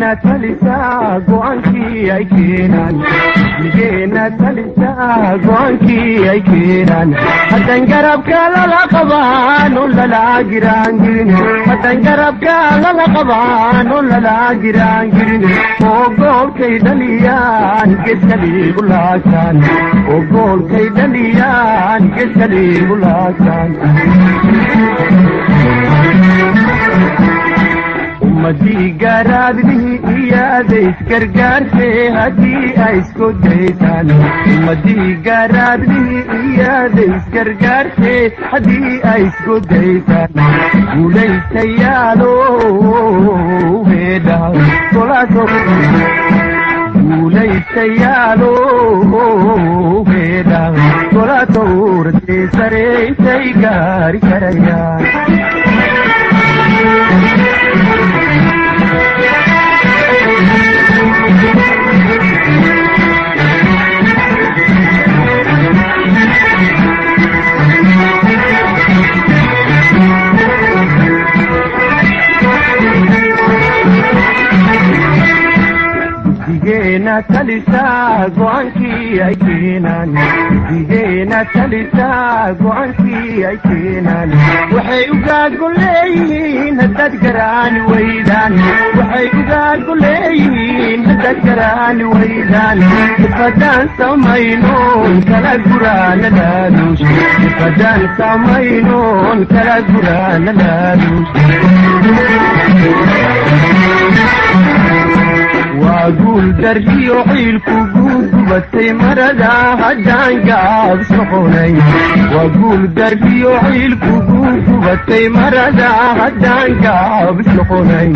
Digena talisa go'anki ay keenan Digena talisa go'anki ay keenan hadan garabka la qabaan la giraan hadan garabka la qabaan la giraan oo goolkay dhaliyaan geedkali bulaasan oo goolkay dhaliyaan geedkali bulaasan ummadi garaadlihi iyadays gargaarse haddii ay isku daytaan ummadi garaadlihi iyadays gargaarse haddii ay isku daytaan guulaystayaalo heedha tolaaso guulaystayaalo heedha tolaatoortee sareysay gaari karayaan Digena talisa go'anki ay keenan Digena talisa go'anki ay keenan waxay uga goleeyihiin hadad garaan weydaan waxay uga goleeyihiin hadad garaan weydaan fadaan samaynoon kala guraana laaluush fadaan samaynoon kala guraana laaluush وأقول درجي وحيل كوكوك بسي مردا هدان قاب سخوني وأقول درجي وحيل كوكوك بسي مردا هدان قاب سخوني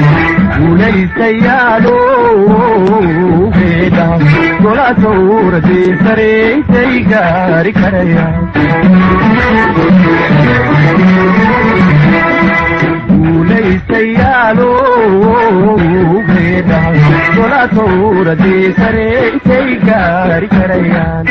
وليس يالو بيدا ولا تور دي سرين سيقاري كريا وليس يالو بيدا ولا تور دي سرين سيقاري كريان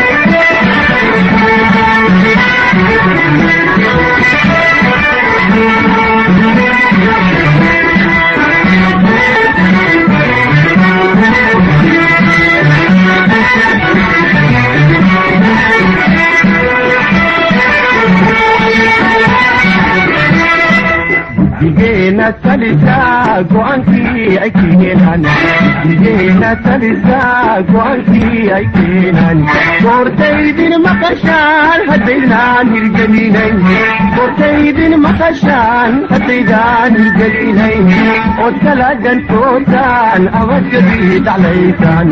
Digena talisa go'anki ay keenan Digena talisa go'anki ay keenan Gortaydin maqashaan haddaydan hirgelinayn Gortaydin maqashaan haddaydan hirgelinayn oo talagantootaan amad gabiid calaytaan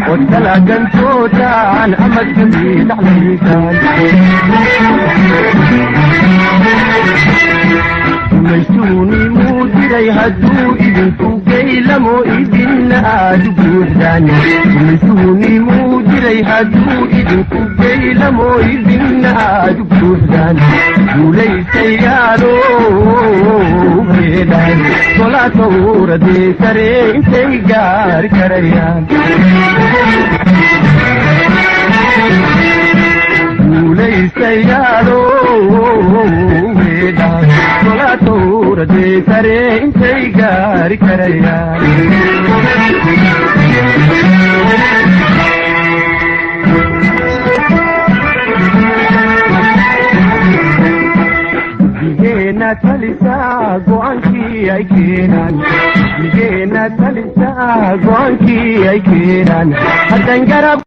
oo talagantootaan amad gabiid calaytaan مجتوني مودري هدو إذن كوكي لمو إذن آدو بوحدان مجتوني مودري هدو إذن كوكي لمو إذن آدو بوحدان وليس يالو بيدان ولا تور دي سرين سيقار كريان وليس يالو بيدان ولا تور دي سرين سيقاري كريان Digena talisa go'anki ay keenan Digena talisa go'anki ay keenan hadan garab